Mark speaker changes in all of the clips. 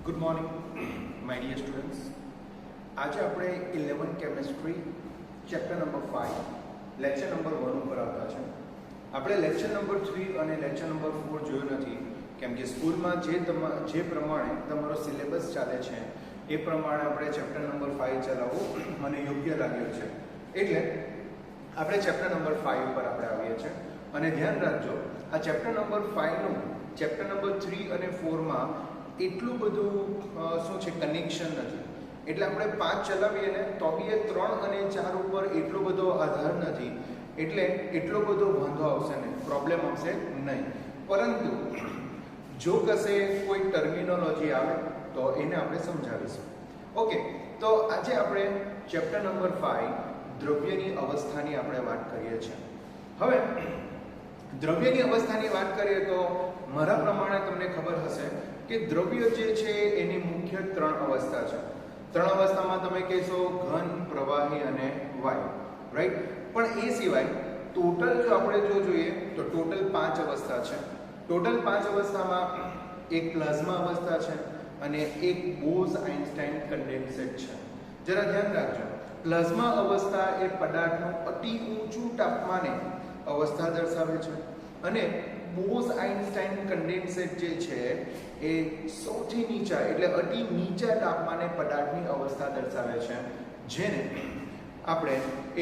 Speaker 1: Good morning my dear students. આજે આપણે 11 chemistry chapter number 5 lecture number 1 ઉપર આવતા છે. આપણે લેક્ચર નંબર 3 અને લેક્ચર નંબર 4 જોયું નથી, કેમ કે સ્કૂલમાં જે પ્રમાણે તમારો સિલેબસ ચાલે છે એ પ્રમાણે આપણે ચેપ્ટર નંબર 5 ચલાવવું મને યોગ્ય લાગ્યું છે. એટલે આપણે ચેપ્ટર નંબર 5 ઉપર આપણે આવીએ છીએ. અને ધ્યાન રાખજો, આ ચેપ્ટર નંબર 5 નું ચેપ્ટર નંબર 3 અને 4 માં એટલું બધું શું છે કનેક્શન નથી. એટલે આપણે 5 ચલાવીએ ને તો બી એ 3 અને 4 ઉપર એટલો બધો આધાર નથી, એટલે એટલો બધો વાંધો આવશે નહીં, પ્રોબ્લેમ આવશે નહીં. પરંતુ જો કશે કોઈ ટર્મિનોલોજી આવે તો એને આપણે સમજાવીશું. ઓકે, તો આજે આપણે ચેપ્ટર નંબર 5 દ્રવ્યની અવસ્થાની આપણે વાત કરીએ છીએ. હવે દ્રવ્યની અવસ્થાની વાત કરીએ તો મારા પ્રમાણે તમને ખબર હશે કે દ્રવ્ય જે છે એની મુખ્ય 3 અવસ્થા છે. 3 અવસ્થામાં તમે કહેશો ઘન, પ્રવાહી અને વાયુ, રાઈટ? પણ એ સિવાય ટોટલ જો આપણે જોઈએ તો ટોટલ 5 અવસ્થા છે. ટોટલ 5 અવસ્થામાં એક પ્લાઝ્મા અવસ્થા છે અને એક બોઝ-આઇન્સ્ટાઇન કન્ડેન્સેટ છે. જરા ધ્યાન રાખજો, પ્લાઝ્મા અવસ્થા એ પદાર્થનું અતિ ઊંચું તાપમાને અવસ્થા દર્શાવે છે અને બોઝ-આઇન્સ્ટાઇન કન્ડેન્સેટ જે છે એ સૌથી નીચા એટલે અતિ નીચા તાપમાને પદાર્થની અવસ્થા દર્શાવે છે, જેને આપણે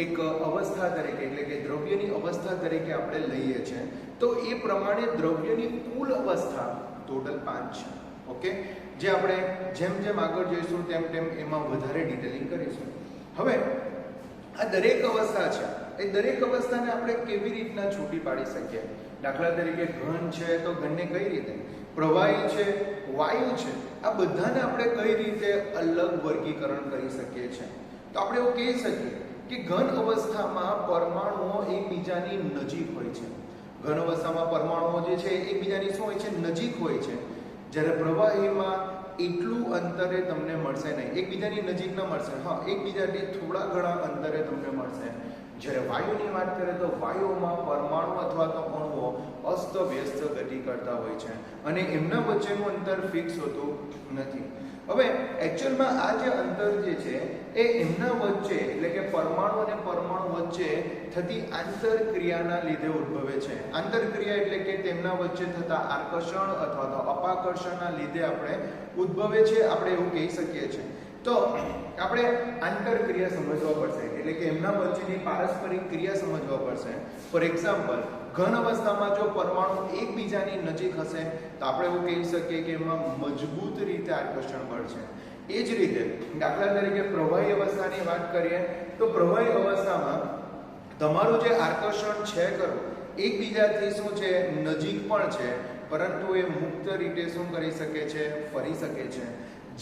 Speaker 1: એક અવસ્થા તરીકે એટલે કે દ્રવ્યની અવસ્થા તરીકે આપણે લઈએ છીએ. તો એ પ્રમાણે દ્રવ્યની કુલ અવસ્થા ટોટલ 5 છે. ઓકે, જે આપણે જેમ જેમ આગળ જઈશું તેમ તેમ એમાં વધારે ડિટેલિંગ કરીશું. હવે આ દરેક અવસ્થા છે, એ દરેક અવસ્થાને આપણે કેવી રીતના છૂટી પાડી શકીએ? દાખલા તરીકે ઘન છે તો ઘનને કઈ રીતે, પ્રવાહી છે, વાયુ છે, આ બધાને આપણે કઈ રીતે અલગ વર્ગીકરણ કરી શકીએ છીએ? તો આપણે એવું કહી શકીએ કે ઘન અવસ્થામાં પરમાણુઓ એકબીજાની નજીક હોય છે. ઘન અવસ્થામાં પરમાણુઓ જે છે એકબીજાની શું હોય છે? નજીક હોય છે. જ્યારે પ્રવાહીમાં એટલું અંતરે તમને મળશે નહીં, એકબીજાની નજીક ન મળશે, હા એકબીજાથી થોડા ઘણા અંતરે તમને મળશે. જ્યારે વાયુની વાત કરીએ તો વાયુઓમાં પરમાણુ અથવા તો અણુઓ અસ્તવ્યસ્ત ગતિ કરતા હોય છે અને એમના વચ્ચેનું અંતર ફિક્સ હોતું નથી. હવે એકચ્યુઅલમાં આ જે અંતર જે છે એ એમના વચ્ચે એટલે કે પરમાણુ અને પરમાણુ વચ્ચે થતી આંતરક્રિયાના લીધે ઉદ્ભવે છે. આંતરક્રિયા એટલે કે તેમના વચ્ચે થતા આકર્ષણ અથવા તો અપાકર્ષણના લીધે આપણે ઉદ્ભવે છે, આપણે એવું કહી શકીએ છીએ. તો આપણે આંતરક્રિયા સમજવા પડશે, એટલે કે એમના વચ્ચેની પારસ્પરિક ક્રિયા સમજવા પડશે. ફોર એક્ઝામ્પલ, ઘન અવસ્થામાં જો પરમાણુ એકબીજાની નજીક હશે તો આપણે એવું કહી શકીએ કે એમાં મજબૂત રીતે આકર્ષણ બળ છે. એ જ રીતે દાખલા તરીકે પ્રવાહી અવસ્થાની વાત કરીએ તો પ્રવાહી અવસ્થામાં તમારું જે આકર્ષણ છે ખરું એકબીજાથી શું છે નજીક પણ છે, પરંતુ એ મુક્ત રીતે શું કરી શકે છે? ફરી શકે છે.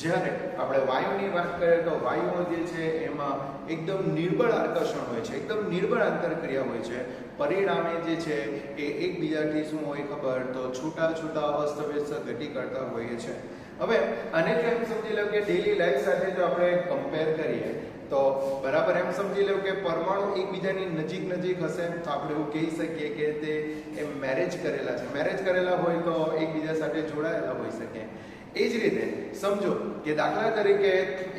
Speaker 1: જ્યારે આપણે વાયુની વાત કરીએ તો વાયુઓ જે છે એમાં એકદમ નિર્બળ આકર્ષણ હોય છે, એકદમ નિર્બળ આંતરક્રિયા હોય છે. પરિણામે જે છે એ એકબીજાથી શું હોય ખબર? તો છૂટા છૂટા અસ્તવ્યસ્ત ગતિ કરતા હોઈએ છે. હવે આને જો એમ સમજી લો કે ડેલી લાઈફ સાથે જો આપણે કમ્પેર કરીએ તો બરાબર એમ સમજી લો કે પરમાણુ એકબીજાની નજીક હશે તો આપણે એવું કહી શકીએ કે તે મેરેજ કરેલા છે. મેરેજ કરેલા હોય તો એકબીજા સાથે જોડાયેલા હોઈ શકે. એ જ રીતે સમજો કે દાખલા તરીકે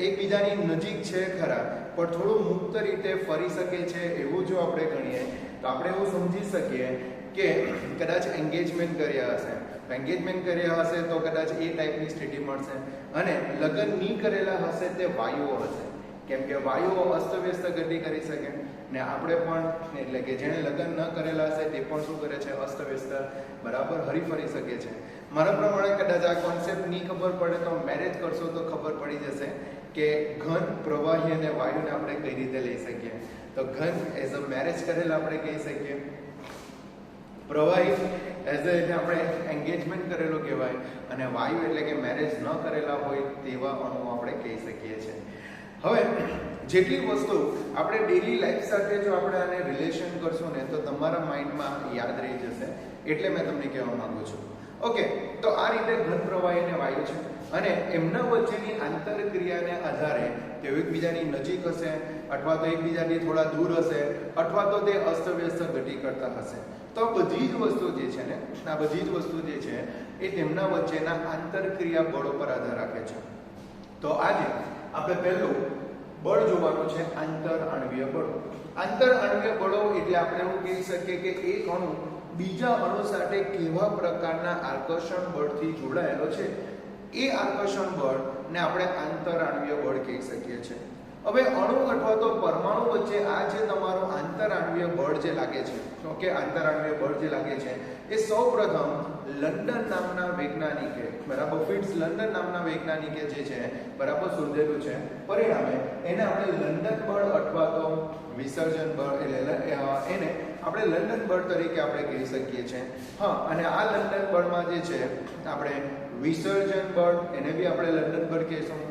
Speaker 1: એકબીજાની નજીક છે ખરા, પણ થોડું મુક્ત રીતે ફરી શકે છે એવું જો આપણે ગણીએ તો આપણે એવું સમજી શકીએ કે કદાચ એન્ગેજમેન્ટ કર્યા હશે. એન્ગેજમેન્ટ કર્યા હશે તો કદાચ એ ટાઈપની સ્થિતિ મળશે. અને લગ્ન નહીં કરેલા હશે તે વાયુઓ હશે, કેમ કે વાયુઓ અસ્તવ્યસ્ત ગતિ કરી શકે ને આપણે પણ એટલે કે જેણે લગ્ન ન કરેલા હશે તે પણ શું કરે છે? અસ્તવ્યસ્ત બરાબર હરીફરી શકે છે. મારા પ્રમાણે કદાચ આ કોન્સેપ્ટ નહીં ખબર પડે તો મેરેજ કરશો તો ખબર પડી જશે કે ઘન, પ્રવાહી અને વાયુને આપણે કઈ રીતે લઈ શકીએ. તો ઘન એઝ અ મેરેજ કરેલા આપણે કહી શકીએ, પ્રવાહી એઝ અ આપણે એન્ગેજમેન્ટ કરેલો કહેવાય, અને વાયુ એટલે કે મેરેજ ન કરેલા હોય તેવા અણુઓ આપણે કહી શકીએ છીએ. હવે જેટલી વસ્તુ આપણે ડેલી લાઈફ સાથે જો આપણે આને રિલેશન કરશું ને તો તમારા માઇન્ડમાં યાદ રહી જશે, એટલે મેં તમને કહેવા માંગુ છું. ઓકે, તો આ રીતે ઘન, પ્રવાહી અને વાયુ છે અને એમના વચ્ચેની આંતરક્રિયાને આધારે તેઓ એકબીજાની નજીક હશે અથવા તો એકબીજાથી થોડા દૂર હશે અથવા તો તે અસ્તવ્યસ્ત ગતિ કરતા હશે. તો બધી જ વસ્તુ જે છે ને, આ બધી જ વસ્તુ જે છે એ તેમના વચ્ચેના આંતરક્રિયા બળો પર આધાર રાખે છે. તો આજે આપણે પહેલું બળ જોવાનું છે, આંતરઆણ્વીય બળો. આંતરઆણ્વીય બળો એટલે આપણે એવું કહી શકીએ કે એક અણુ બીજા અણુ સાથે કેવા પ્રકારના આકર્ષણ બળથી જોડાયેલો છે, એ આકર્ષણ બળને આપણે આંતરઆણ્વીય બળ કહી શકીએ છીએ. હવે અણુ અથવા તો પરમાણુ વચ્ચે આ જે તમારો આંતરઆણ્વીય બળ જે લાગે છે, ઓકે, આંતરઆણ્વીય બળ જે લાગે છે એ સૌપ્રથમ લંડન નામના વૈજ્ઞાનિકે, બરાબર, ફિટ્સ લંડન નામના વૈજ્ઞાનિકે જે છે, બરાબર, શોધેલું છે. પરિણામે એને આપણે લંડન બળ અથવા તો વિસર્જન બળ એટલે એને આપણે લંડન બળ તરીકે આપણે કહી શકીએ છીએ. હા, અને આ લંડન બળમાં જે છે આપણે વિસર્જન બળ, એને બી આપણે લંડન બળ કહીશું.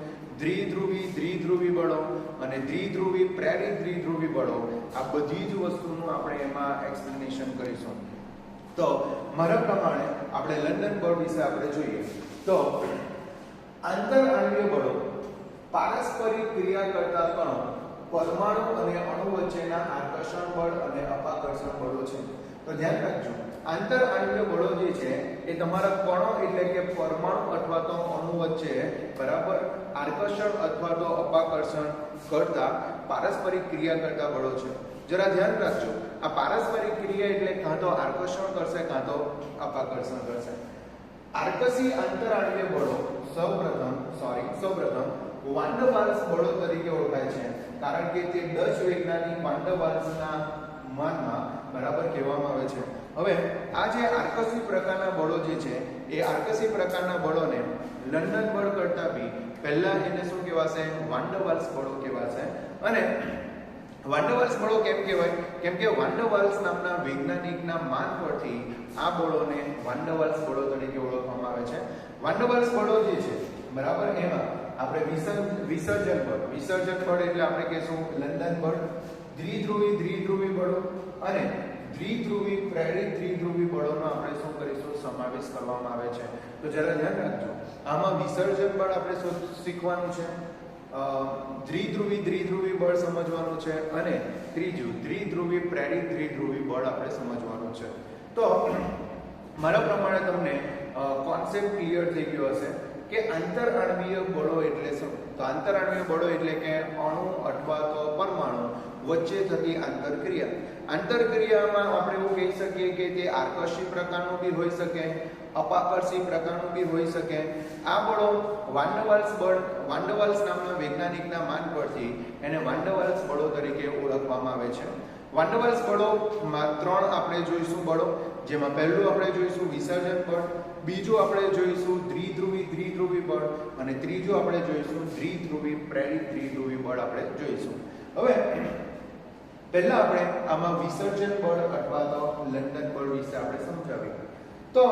Speaker 1: દ્વિધ્રુવી બળો અને દ્વિધ્રુવી પ્રેરિત દ્વિધ્રુવી બળો, આ બધી જ વસ્તુનું આપણે એમાં એક્સપ્લેનેશન કરીશું. તો મારા પ્રમાણે આપણે લંડન બળ વિશે આપણે જોઈએ તો આંતરઆણ્વીય બળો પારસ્પરિક ક્રિયા કરતા કણો, પરમાણુ અને અણુ વચ્ચેના આકર્ષણ બળ અને અપાકર્ષણ બળો છે. તો ધ્યાન રાખજો, આંતરઆણ્વીય બળો જે છે એ તમારા કણો એટલે કે પરમાણુ અથવા તો અણુ વચ્ચે, બરાબર, આકર્ષણ અથવા તો અપાકર્ષણ કરતા પારસ્પરિક ક્રિયા કરતા બળો છે. જરા ધ્યાન રાખજો, આ પારસ્પરિક ક્રિયા એટલે કાં તો આકર્ષણ કરશે કાં તો અપાકર્ષણ કરશે. આકર્ષી આંતરઆણ્વીય બળો સૌપ્રથમ વાન ડર વાલ્સ બળો તરીકે ઓળખાય છે, કારણ કે તે ડચ વૈજ્ઞાનિક વાન ડર વાલ્સના માનમાં, બરાબર, કહેવામાં આવે છે. હવે આ જે આકર્ષી પ્રકારના બળો જે છે એ આકર્ષી પ્રકારના બળોને લંડન બળ કરતા બી પહેલા એને શું કહેવાશે? વાન ડર વાલ્સ બળો કહેવાશે. અને વાન ડર વાલ્સ બળો કેમ કહેવાય? કેમ કે વાન ડર વાલ્સ નામના વૈજ્ઞાનિકના માન પરથી આ બળોને વાન ડર વાલ્સ બળો તરીકે ઓળખવામાં આવે છે. વાન ડર વાલ્સ બળો જે છે, બરાબર, એમાં આપણે વિસર્જન બળ એટલે આપણે કહેશું લંડન બળ, દ્વિધ્રુવી બળો અને દ્વિધ્રુવી પ્રેરિત દ્વિધ્રુવી બળોનો આપણે શું કરીશું? સમાવેશ કરવામાં આવે છે. તો જરા ધ્યાન રાખજો, આમાં વિસર્જન બળ આપણે શીખવાનું છે, દ્વિધ્રુવી બળ સમજવાનું છે અને ત્રીજું દ્વિધ્રુવી પ્રેરિત દ્વિધ્રુવી બળ આપણે સમજવાનું છે. તો મારા પ્રમાણે તમને કોન્સેપ્ટ ક્લિયર થઈ ગયો હશે કે આંતરઆણ્વીય બળો એટલે શું. તો આંતરઆણ્વીય બળો એટલે કે અણુ અથવા તો પરમાણુ વચ્ચે થતી આંતરક્રિયામાં આપણે એવું કહી શકીએ કે તે આકર્ષી પ્રકારનું બી હોઈ શકે, અપાકર્ષી પ્રકારનું બી હોઈ શકે. આ બળો વાન ડર વાલ્સ નામના વૈજ્ઞાનિકના માન પરથી એને વાન ડર વાલ્સ બળો તરીકે ઓળખવામાં આવે છે. વાન ડર વાલ્સ બળોમાં ત્રણ આપણે જોઈશું બળો, જેમાં પહેલું આપણે જોઈશું વિસર્જન બળ, બીજું આપણે જોઈશું દ્વિધ્રુવી બળ અને ત્રીજું આપણે જોઈશું દ્વિધ્રુવી પ્રેરિત દ્વિધ્રુવી બળ આપણે જોઈશું. હવે પહેલા આપણે આમાં વિસર્જન બળ અથવા તો લંડન બળ વિશે આપણે સમજાવીએ. તો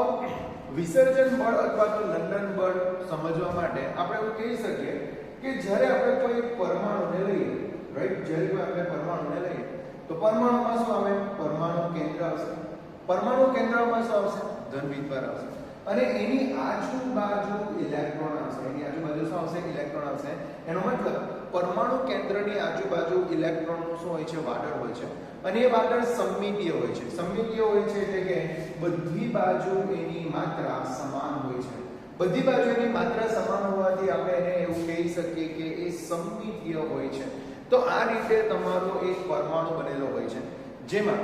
Speaker 1: વિસર્જન બળ અથવા તો લંડન બળ સમજવા માટે આપણે એવું કહી શકીએ કે જ્યારે આપણે કોઈ પરમાણુને લઈએ, રાઈટ, જ્યારે કોઈ આપણે પરમાણુને લઈએ તો પરમાણુમાં શું આવે? પરમાણુ કેન્દ્ર આવશે. પરમાણુ કેન્દ્રમાં શું આવશે? ધન વિદ્વાર આવશે. અને એની આજુબાજુ ઇલેક્ટ્રોન આવશે. એની આજુબાજુ શું આવશે? ઇલેક્ટ્રોન આવશે. એનો મતલબ પરમાણુ કેન્દ્રની આજુબાજુ ઇલેક્ટ્રોનનું શું હોય છે? વાદળ હોય છે. અને એ વાદળ સમમિતીય હોય છે. સમમિતીય હોય છે એટલે કે બધી બાજુ એની માત્રા સમાન હોય છે. બધી બાજુ એની માત્રા સમાન હોવાથી આપણે એને એવું કહી શકીએ કે એ સમમિતીય હોય છે. તો આ રીતે તમારો એક પરમાણુ બનેલો હોય છે, જેમાં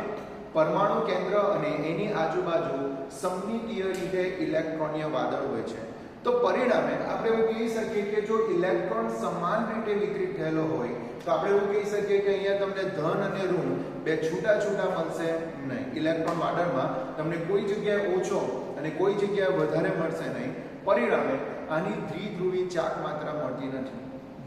Speaker 1: પરમાણુ કેન્દ્ર અને એની આજુબાજુ સમમિતીય રીતે ઇલેક્ટ્રોનીય વાદળ હોય છે. તો પરિણામે આપણે એવું કહી શકીએ કે જો ઇલેક્ટ્રોન સમાન રીતે વિતરિત થયેલો હોય તો આપણે એવું કહી શકીએ કે અહીંયા તમને ધન અને ઋણ બે છૂટા મળશે નહીં. ઇલેક્ટ્રોન વાદળમાં તમને કોઈ જગ્યાએ ઓછો અને કોઈ જગ્યાએ વધારે મળશે નહીં. પરિણામે આની દ્વિધ્રુવી ચાક માત્રા મળતી નથી.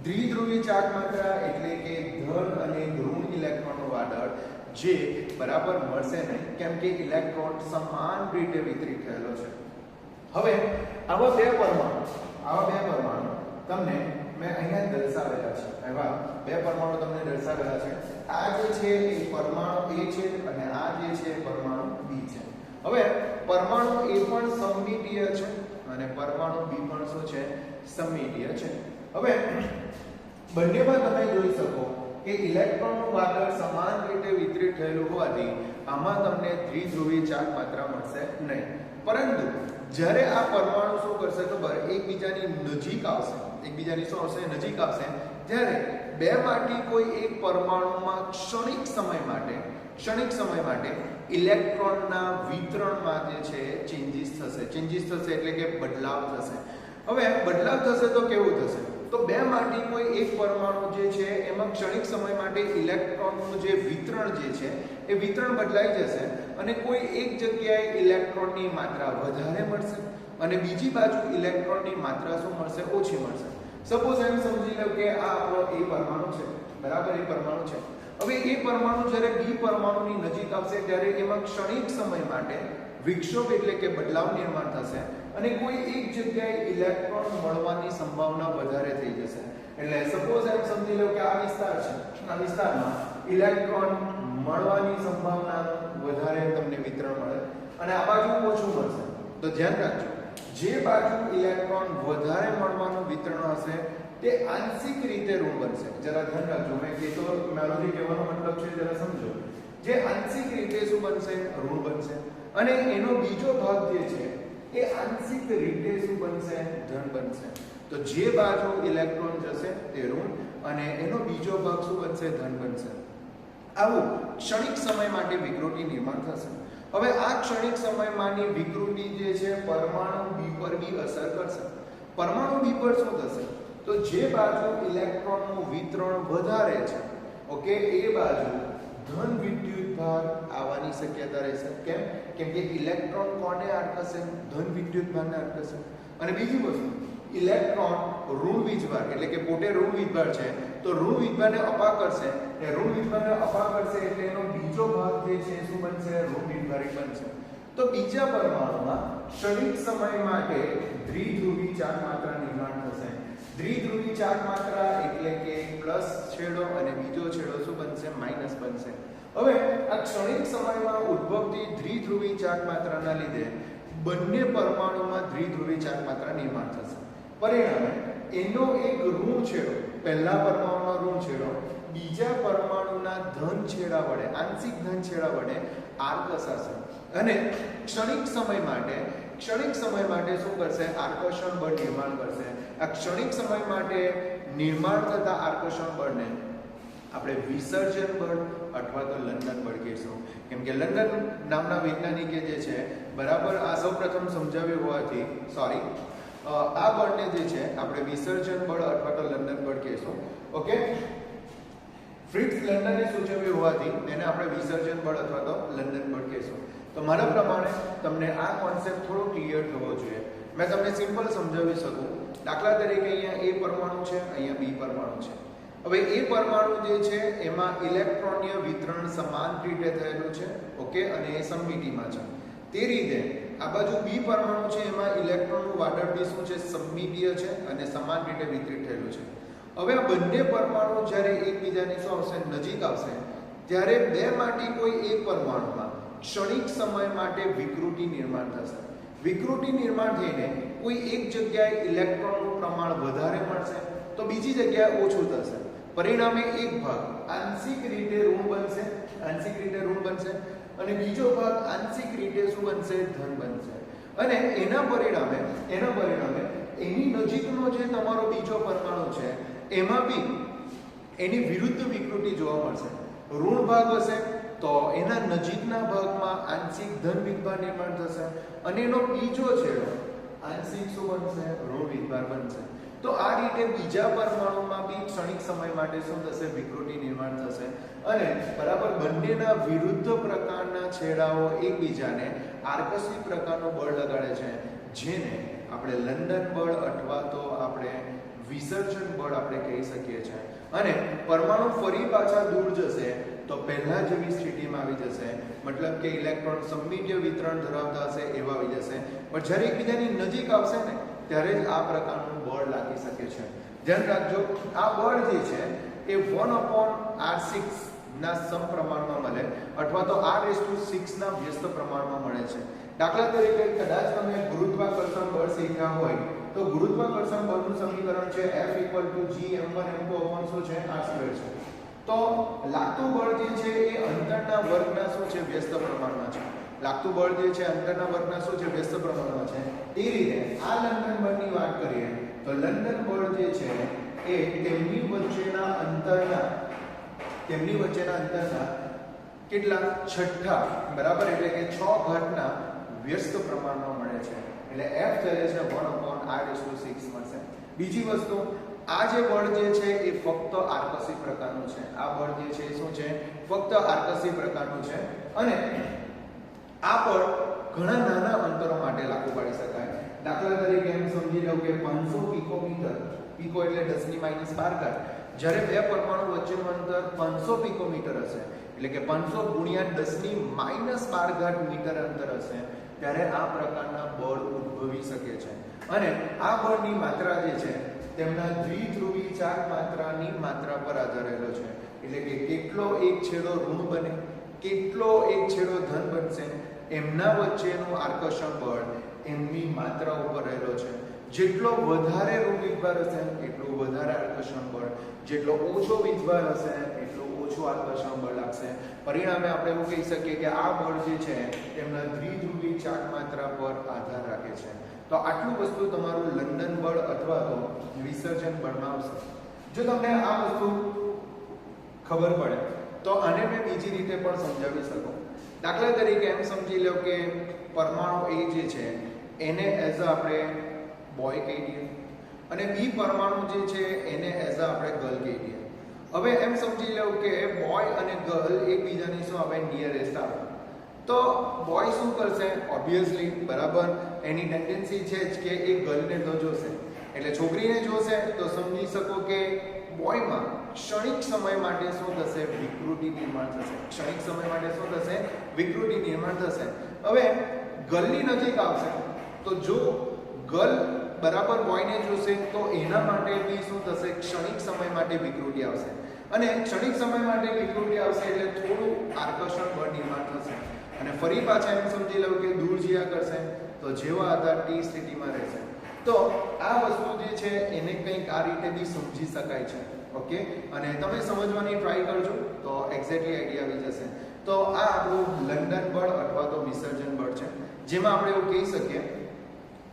Speaker 1: દ્વિધ્રુવી ચાક માત્રા એટલે કે ધન અને ઋણ ઇલેક્ટ્રોનનું વાદળ જે બરાબર મળશે નહીં, કેમ કે ઇલેક્ટ્રોન સમાન રીતે વિતરિત થયેલો છે. હવે આવા બે પરમાણુ તમને મેં અહીંયા દર્શાવેલા છે. એવા બે પરમાણુ તમને દર્શાવેલા છે. આ જે છે એ પરમાણુ A છે અને આ જે છે પરમાણુ B છે. હવે પરમાણુ A પણ સમમિતીય છે અને પરમાણુ B પણ શું છે? સમમિતીય છે. હવે બંનેમાં તમે જોઈ શકો કે ઇલેક્ટ્રોનનું વાદળ સમાન રીતે વિતરિત થયેલું હોવાથી આમાં તમને દ્વિધ્રુવી ચાર્જ માત્રા મળશે નહીં. પરંતુ જ્યારે આ પરમાણુ શું કરશે ખબર, એકબીજાની નજીક આવશે, એકબીજાની શું આવશે, નજીક આવશે, ત્યારે બેમાંથી કોઈ એક પરમાણુમાં ક્ષણિક સમય માટે ઇલેક્ટ્રોનના વિતરણમાં જે છે ચેન્જીસ થશે એટલે કે બદલાવ થશે. હવે બદલાવ થશે તો કેવું થશે, તો બેમાંથી કોઈ એક પરમાણુ જે છે એમાં ક્ષણિક સમય માટે ઇલેક્ટ્રોનનું જે વિતરણ જે છે એ વિતરણ બદલાઈ જશે અને કોઈ એક જગ્યાએ ઇલેક્ટ્રોનની માત્રા વધારે મળશે અને બીજી બાજુ ઇલેક્ટ્રોનની માત્રા શું મળશે, ઓછી મળશે. સપોઝ એમ સમજી લો કે આ આપણો એ પરમાણુ છે, બરાબર, એ પરમાણુ છે. હવે એ પરમાણુ જ્યારે બી પરમાણુની નજીક આવશે ત્યારે એમાં ક્ષણિક સમય માટે વિક્ષોભ એટલે કે બદલાવ નિર્માણ થશે અને કોઈ એક જગ્યાએ ઇલેક્ટ્રોન મળવાની સંભાવના વધારે થઈ જશે. એટલે સપોઝ એમ સમજી લો કે આ વિસ્તાર છે, આ વિસ્તારમાં ઇલેક્ટ્રોન મળવાની સંભાવના વધારે તમને વિતરણ મળે અને આ બાજુ ઓછું મળશે. તો ધ્યાન રાખજો, જે બાજુ ઇલેક્ટ્રોન વધારે મળવાનું વિતરણ હશે તે આંશિક રીતે ઋણ બનશે. જરા ધ્યાન રાખજો, મેં કીધો મારો જે કહેવાનો મતલબ છે જરા સમજો. જે આંશિક રીતે શું બનશે, ઋણ બનશે અને એનો બીજો ભાગ જે છે એ આંશિક રીતે શું બનશે, ધન બનશે. તો જે બાજુ ઇલેક્ટ્રોન જશે તે ઋણ અને એનો બીજો ભાગ શું બનશે, ધન બનશે. આવું ક્ષણિક સમય માટે વિકૃતિ નિર્માણ થશે. હવે આ ક્ષણિક સમયમાંની વિકૃતિ જે છે પરમાણુ બી પર બી અસર કરશે. પરમાણુ બી પર શું થશે, તો જે બાજુ ઇલેક્ટ્રોનનું વિતરણ વધારે છે, ઓકે, એ બાજુ ધન વિદ્યુત ભાર આવવાની શક્યતા રહેશે. કેમ કે ઇલેક્ટ્રોન કોને આકર્ષે, ધન વિદ્યુત ભારને આકર્ષે. અને બીજી વસ્તુ, ઇલેક્ટ્રોન ઋણ વીજભાર એટલે કે પોતે ઋણ વીજભાર છે તો ઋણ વીજભારને અપા કરશે, એ ઋણ વીજભારને અપા કરશે એટલે એનો બીજો ભાગ જે છે શું બનશે, ઋણ વીજભારી બનશે. તો બીજા પરમાણુમાં ક્ષણિક સમય માટે દ્વિધ્રુવી ચાર્જ માત્રા નિર્માણ થશે. દ્વિધ્રુવી ચાર્જ માત્રા એટલે કે પ્લસ છેડો અને બીજો છેડો શું બનશે, માઈનસ બનશે. હવે આ ક્ષણિક સમયમાં ઉદ્ભવતી દ્વિધ્રુવી ચાર્જ માત્રાના લીધે બંને પરમાણુમાં દ્વિધ્રુવી ચાર્જ માત્રા નિર્માણ થશે. પરિણામે એનો એક ઋણ છેડો, પહેલા પરમાણુનો ઋણ છેડો બીજા પરમાણુના ધન છેડા વડે, આંશિક ધન છેડા વડે આકર્ષાશે અને ક્ષણિક સમય માટે શું કરશે, આકર્ષણ બળ નિર્માણ કરશે. આ ક્ષણિક સમય માટે નિર્માણ થતા આકર્ષણ બળને આપણે વિસર્જન બળ અથવા તો લંડન બળ કહીશું. કેમ કે લંડન નામના વૈજ્ઞાનિકે જે છે, બરાબર, આ સૌપ્રથમ સમજાવ્યું હોવાથી આ બળને જે છે આપણે વિસર્જન બળ અથવા તો લંડન બળ કહીશું. ઓકે, ફ્રિટ્ઝ લંડને સૂચવ્યું હોવાથી એને આપણે વિસર્જન બળ અથવા તો લંડન બળ કહીશું. તો મારા પ્રમાણે તમને આ કોન્સેપ્ટ થોડો ક્લિયર થવો જોઈએ. મેં તમને સિમ્પલ સમજાવી શકું. દાખલા તરીકે અહીંયા એ પરમાણુ છે, અહીંયા બી પરમાણુ છે. હવે એ પરમાણુ જે છે એમાં ઇલેક્ટ્રોનીય વિતરણ સમાન રીતે થયેલું છે, ઓકે, અને એ સમમિતિમાં છે. તે રીતે આ બાજુ બી પરમાણુ છે એમાં ઇલેક્ટ્રોનનું વાદળ બી શું છે, સમમિતીય છે અને સમાન રીતે વિતરિત થયેલું છે. હવે આ બંને પરમાણુ જ્યારે એકબીજાની શું આવશે, નજીક આવશે, ત્યારે બેમાંથી કોઈ એક પરમાણુમાં ક્ષણિક સમય માટે વિકૃતિ નિર્માણ થશે. વિકૃતિ નિર્માણ થઈને કોઈ એક જગ્યાએ ઇલેક્ટ્રોનનું પ્રમાણ વધારે મળશે તો બીજી જગ્યાએ ઓછું થશે. પરિણામે એક ભાગ આંશિક રીતે ઋણ બનશે અને બીજો ભાગ આંશિક રીતે શું બનશે, ધન બનશે. અને એના પરિણામે એની નજીકનો જે તમારો બીજો પરમાણુ છે એમાં બી એની વિરુદ્ધ વિકૃતિ જોવા મળશે. ઋણ ભાગ હશે તો એના નજીકના ભાગમાં આંશિક ધન વીજભાર નિર્માણ થશે અને એનો બીજો છેડો આંશિક શું બનશે, ઋણ વીજભાર બનશે. તો આ રીતે બીજા પરમાણુમાં બી ક્ષણિક સમય માટે શું થશે, વિકૃતિ નિર્માણ થશે અને બરાબર બંનેના વિરુદ્ધ પ્રકારના છેડાઓ એકબીજાને આકર્ષિત પ્રકારનું બળ લગાડે છે, જેને આપણે લંડન બળ અથવા તો આપણે વિસર્જન બળ આપણે કહી શકીએ છીએ. અને પરમાણુ ફરી પાછા દૂર જશે તો પહેલા જેવી સ્થિતિમાં આવી જશે, મતલબ કે ઇલેક્ટ્રોન સમમિતીય વિતરણ ધરાવતા હશે એવા આવી જશે. પણ જ્યારે એકબીજાની નજીક આવશે ને ત્યારે જ આ પ્રકારનું બળ લાગી શકે છે. ધ્યાન રાખજો, આ બળ જે છે એ 1/r6 ના સમપ્રમાણમાં મળે અથવા તો r6 ના વ્યસ્ત પ્રમાણમાં મળે છે. દાખલા તરીકે કદાચ તમે ગુરુત્વાકર્ષણ બળ શીખ્યા હોય તો ગુરુત્વાકર્ષણ બળનું સમીકરણ છે F = G m1 m2 શું છે, r2 છે. તો લાગતું બળ જે છે એ અંતરના વર્ગના શું છે વ્યસ્ત પ્રમાણમાં છે. લાગતું બળ જે છે અંતરના વર્ગના શું છે વ્યસ્ત પ્રમાણમાં છે. એ રીતે આ લંડન બળની વાત કરીએ તો લંડન બળ જે છે એ તેમની વચ્ચેના અંતરના કેટલા છઠ્ઠા બરાબર એટલે કે 6 ઘાતના વ્યસ્ત પ્રમાણમાં મળે છે. એટલે F થશે 1/r⁶ મળશે. બીજી વસ્તુ આ જે બળ જે છે એ ફક્ત આકર્ષી પ્રકારનું છે. આ બળ જે છે એ શું છે ફક્ત આકર્ષી પ્રકારનું છે અને આ બળ ઘણા નાના અંતરો માટે લાગુ પાડી શકાય. દાખલા તરીકે એમ સમજી લો કે 500 પિકોમીટર, પીકો એટલે 10⁻12 જ્યારે બે પરમાણુ વચ્ચેનું અંતર 500 પિકોમીટર હશે એટલે કે 500 ગુણ્યા 10⁻12 મીટર અંતર હશે ત્યારે આ પ્રકારના બળ ઉદ્ભવી શકે છે. અને આ બળની માત્રા જે છે તેમના દ્વિધ્રુવી ચાક માત્રાની માત્રા પર આધારેલો છે. એટલે કે કેટલો એક છેડો ઋણ બને, કેટલો એક છેડો ધન બનશે, એમના વચ્ચેનું આકર્ષણ બળ એમની માત્રા ઉપર રહેલો છે. જેટલો વધારે ઋણ વિધભાર હશે એટલું વધારે આકર્ષણ બળ, જેટલો ઓછો વિધભાર હશે એટલું ઓછું આકર્ષણ બળ લાગશે. પરિણામે આપણે એવું કહી શકીએ કે આ બળ જે છે તેમના દ્વિધ્રુવી ચાક માત્રા પર આધાર રાખે છે. તો આટલું વસ્તુ તમારું લંડન બળ અથવા તો વિસર્જન બળમાં આવશે. જો તમને આ વસ્તુ ખબર પડે તો આને મેં બીજી રીતે પણ સમજાવી શકું. દાખલા તરીકે એમ સમજી લો કે પરમાણુ A જે છે એને એઝ આપણે બોય કહી દઈએ અને બી પરમાણુ જે છે એને એઝ આપણે ગર્લ કહી દઈએ. હવે એમ સમજી લો કે બોય અને ગર્લ એકબીજાની શું આવે નિયરેસ્ટ આવે. તો બોય શું કરશે ઓબ્વિયસલી બરાબર એની ટેન્ડન્સી છે જ કે એ ગર્લને તો જોશે. એટલે છોકરીને જોશે તો સમજી શકો કે બોયમાં ક્ષણિક સમય માટે શું થશે વિકૃતિ નિર્માણ થશે. ક્ષણિક સમય માટે શું થશે વિકૃતિ નિર્માણ થશે. હવે ગર્લની નજીક આવશે તો જો ગર્લ બરાબર બોયને જોશે તો એના માટે બી શું થશે ક્ષણિક સમય માટે વિકૃતિ આવશે અને ક્ષણિક સમય માટે વિકૃતિ આવશે એટલે થોડું આકર્ષણ બળ નિર્માણ થશે અને ફરી પાછા એમ સમજી લો કે દૂર જ્યાં કરશે તો જેવો આધાર ટી સ્થિતિમાં રહેશે. તો આ વસ્તુ જે છે એને કંઈક આ રીતે બી સમજી શકાય છે. ઓકે અને તમે સમજવાની ટ્રાય કરજો તો એક્ઝેક્ટલી આઈડિયા આવી જશે. તો આ આપણું લંડન બળ અથવા તો વિસર્જન બળ છે જેમાં આપણે એવું કહી શકીએ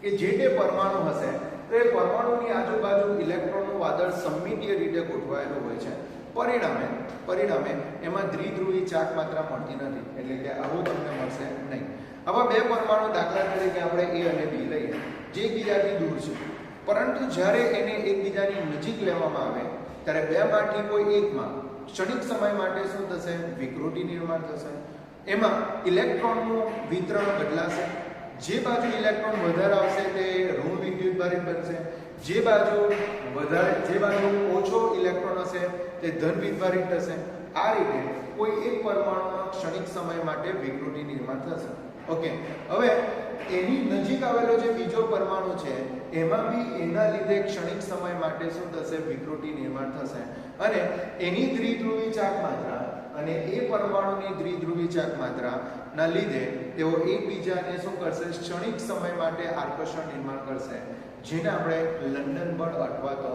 Speaker 1: કે જે તે પરમાણુ હશે તો એ પરમાણુની આજુબાજુ ઇલેક્ટ્રોનનું વાદળ સમમિતીય રીતે ગોઠવાયેલું હોય છે. પરિણામે એમાં દ્વિધ્રુવી ચાક માત્રા મળતી નથી. એટલે કે આવું તમને મળશે નહીં. આવા બે પરમાણુ દાખલા તરીકે આપણે A અને B લઈએ જે એકબીજાથી દૂર છે પરંતુ જ્યારે એને એકબીજાની નજીક લેવામાં આવે ત્યારે બેમાંથી કોઈ એકમાં ક્ષણિક સમય માટે શું થશે વિકૃતિ નિર્માણ થશે. એમાં ઇલેક્ટ્રોનનું વિતરણ બદલાશે. જે બાજુ ઇલેક્ટ્રોન વધારે આવશે તે ઋણ વિદ્યુતભારિત બનશે, જે બાજુ ઓછો ઇલેક્ટ્રોન હશે તે ધન વિદ્યુતભારિત થશે. આ રીતે કોઈ એક પરમાણુમાં ક્ષણિક સમય માટે વિકૃતિ નિર્માણ થશે. ઓકે હવે એની નજીક આવેલો જે બીજો પરમાણુ છે એમાં બી એના લીધે ક્ષણિક સમય માટે શું થશે વિકૃતિ નિર્માણ થશે અને એની દ્વિધ્રુવી ચાક માત્રા અને એ પરમાણુની દ્વિધ્રુવી ચાક માત્રા ના લીધે તેઓ એકબીજાને શું કરશે ક્ષણિક સમય માટે આકર્ષણ નિર્માણ કરશે જેને આપણે લંડન બળ અથવા તો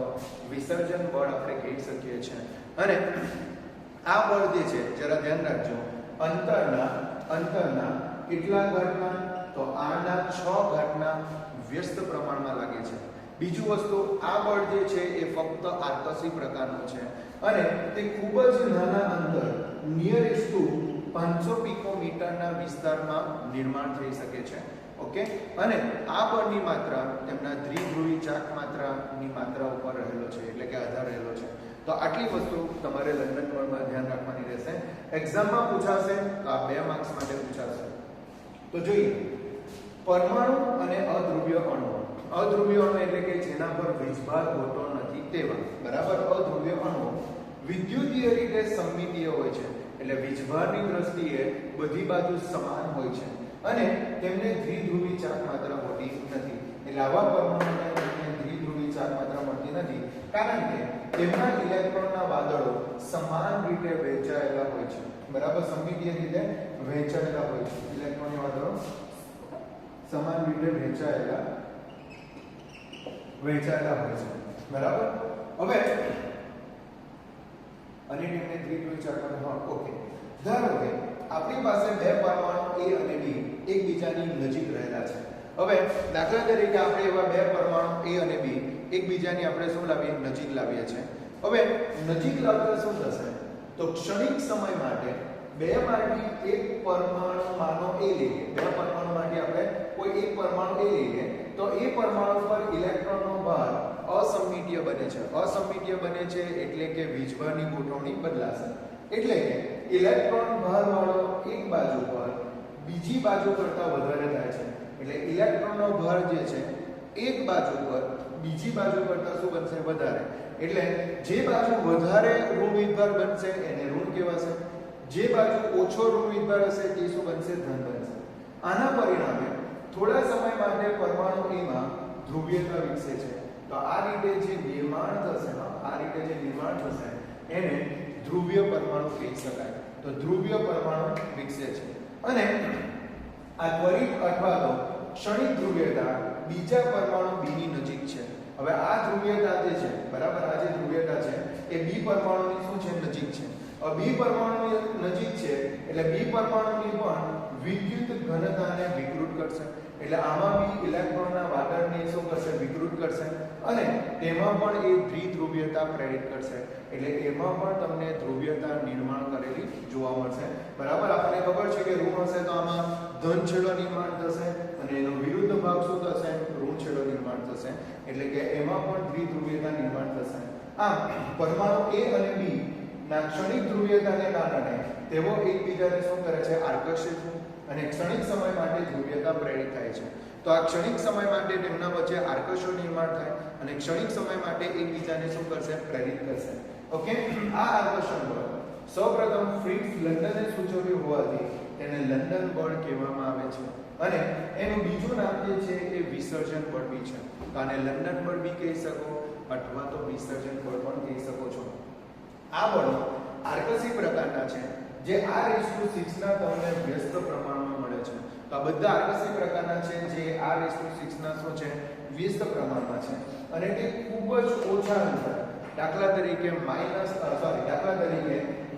Speaker 1: વિસર્જન બળ આપણે કહી શકીએ છીએ. અને આ બળ જે છે જરા ધ્યાન રાખજો અંતરના કેટલા ઘાતના તો આના 6 ઘાતના વ્યસ્ત પ્રમાણમાં લાગે છે. બીજું વસ્તુ આ બળ જે છે એ ફક્ત આકર્ષી પ્રકારનું છે અને તે ખૂબ જ નાના અંતર નિયરેસ્ટ ટુ 500 પિકોમીટરના વિસ્તારમાં નિર્માણ થઈ શકે છે. ઓકે અને આ બળની માત્રા તેમના દ્વિધ્રુવી ચાક માત્રાની માત્રા ઉપર રહેલો છે એટલે કે આધાર રહેલો છે. તો આટલી વસ્તુ તમારે લંડન બળમાં ધ્યાન રાખવાની રહેશે. એક્ઝામમાં પૂછાશે તો આ 2 માર્ક્સ માટે પૂછાશે. તો જોઈએ પરમાણુ અને અધ્રુવીય અણુ. અધ્રુવીય અણુ એટલે કે જેના પર વીજભાર હોતો નથી તેવા બરાબર. અધ્રુવીય અણુ વિદ્યુતીય રીતે સમમિતીય હોય છે એટલે વીજભારની દ્રષ્ટિએ બધી બાજુ સમાન હોય છે અને તેમને દ્વિધ્રુવી ચાક માત્રા હોતી નથી. એટલે આવા પરમાણુને દ્વિધ્રુવી ચાક માત્રા મળતી નથી કારણ કે તેમના ઇલેક્ટ્રોનના વાદળો સમાન રીતે વહેંચાયેલા હોય છે બરાબર. સમમિતીય રીતે વહેંચાયેલા હોય છે. ઇલેક્ટ્રોનના વાદળો સમાન રીતે વહેંચાયેલા હોય છે બરાબર. હવે અને તેમને દ્વિધ્રુવી ચાર્જ હા ઓકે. ધારો કે આપણી પાસે બે પરમાણુ A અને B એકબીજાની નજીક રહેલા છે. હવે દાખલા તરીકે આપણે એવા બે પરમાણુ A અને B એકબીજાની આપણે શું લાવીએ નજીક લાવીએ છીએ. હવે નજીક લાવતા શું થશે તો ક્ષણિક સમય માટે બેમાંથી એક પરમાણુમાંનો A લઈએ. બે પરમાણુમાંથી આપણે કોઈ એક પરમાણુ A લઈએ તો એ પરમાણુ પર ઇલેક્ટ્રોનનો ભાર અસમમિતીય બને છે. અસમમિતીય બને છે એટલે કે વીજભારની ગોઠવણી બદલાશે. એટલે કે ઇલેક્ટ્રોન ભારવાળો એક બાજુ પર બીજી બાજુ કરતાં વધારે થાય છે. એટલે ઇલેક્ટ્રોનનો ભાર જે છે એક બાજુ પર બીજી બાજુ કરતાં શું બનશે વધારે. એટલે જે બાજુ વધારે ઋણ વિભાર બનશે એને ઋણ કહેવાશે. જે બાજુ ઓછો ઋણ વિભાર હશે તે શું બનશે ધન બનશે. આના પરિણામે થોડા સમય માટે પરમાણુ Aમાં ધ્રુવીયતા વિકસે છે. તો આ રીતે જે નિર્માણ થશે એને ધ્રુવીય પરમાણુ કહી શકાય. તો ધ્રુવીય પરમાણુ વિકસે છે. અને આ ત્વરિત અથવા તો ક્ષણિક ધ્રુવીયતા બીજા પરમાણુ B ની નજીક છે. હવે આ ધ્રુવીયતા જે છે બરાબર આ જે ધ્રુવીયતા છે એ B પરમાણુની શું છે નજીક છે. હવે B પરમાણુની નજીક છે એટલે B પરમાણુની પણ વિદ્યુત ઘનતાને વિકૃત કરશે. એટલે આમાં બી ઇલેક્ટ્રોનના વાદળને શું કરશે વિકૃત કરશે અને તેમાં પણ એ દ્વિધ્રુવીયતા પ્રેરિત કરશે. એટલે એમાં પણ તમને ધ્રુવીયતા નિર્માણ કરેલી જોવા મળશે. બરાબર આપણને ખબર છે કે ઋણ હશે તો આમાં ધન છેડો નિર્માણ થશે અને એનો વિરુદ્ધ ભાગ શું થશે ઋણ છેડો નિર્માણ થશે. એટલે કે એમાં પણ દ્વિધ્રુવીયતા નિર્માણ થશે. આમ પરમાણુ A અને B ના ક્ષણિક ધ્રુવીયતાને કારણે તેઓ એકબીજાને શું કરે છે આકર્ષે છે અને ક્ષણિક સમય માટે ધ્રુવીયતા પ્રેરિત થાય છે. તો આ ક્ષણિક સમય માટે તેમના વચ્ચે આકર્ષણ નિર્માણ થાય અને ક્ષણિક સમય માટે એકબીજાને શું કરશે પ્રેરિત કરશે. ઓકે. આ આકર્ષણ બળ સૌપ્રથમ ફ્રિટ્ઝ લંડને સૂચવ્યું હોવાથી તેને લંડન બળ કહેવામાં આવે છે અને એનું બીજું નામ જે છે એ વિસર્જન બળ બી છે. તો આને લંડન બળ બી કહી શકો અથવા તો વિસર્જન બળ પણ કહી શકો છો. આ બળો આકર્ષી પ્રકારના છે જે r6 ના તમને વ્યસ્ત પ્રમાણમાં મળે છે. તો આ બધા આકર્ષી પ્રકારના છે જે r6 ના શું છે વ્યસ્ત પ્રમાણમાં છે અને તે ખૂબ જ ઓછા અંતર દાખલા તરીકે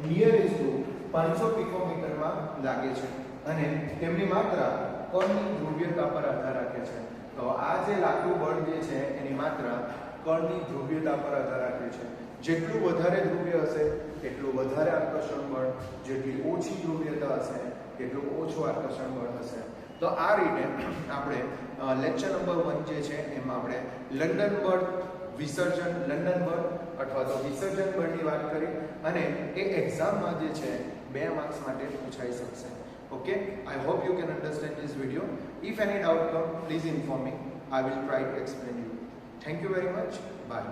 Speaker 1: નિયરેસ્ટ ટુ 500 પિકોમીટરમાં લાગે છે અને તેમની માત્રા કણની ધ્રુવીયતા પર આધાર રાખે છે. તો આ જે લાગતું બળ જે છે એની માત્રા કણની ધ્રુવીયતા પર આધાર રાખે છે. જેટલું વધારે ધ્રુવીય હશે એટલું વધારે આકર્ષણ બળ, જેટલી ઓછી ધ્રુવીયતા હશે એટલું ઓછું આકર્ષણ બળ હશે. તો આ રીતે આપણે લેક્ચર નંબર 1 જે છે એમાં આપણે લંડન બળ લંડન બળ અથવા તો વિસર્જન બળની વાત કરી અને એ એક્ઝામમાં જે છે 2 માર્ક્સ માટે પૂછાઈ શકશે. Okay, I hope you can understand this video. If any doubt come, please inform me. I will try to explain you. Thank you very much. Bye.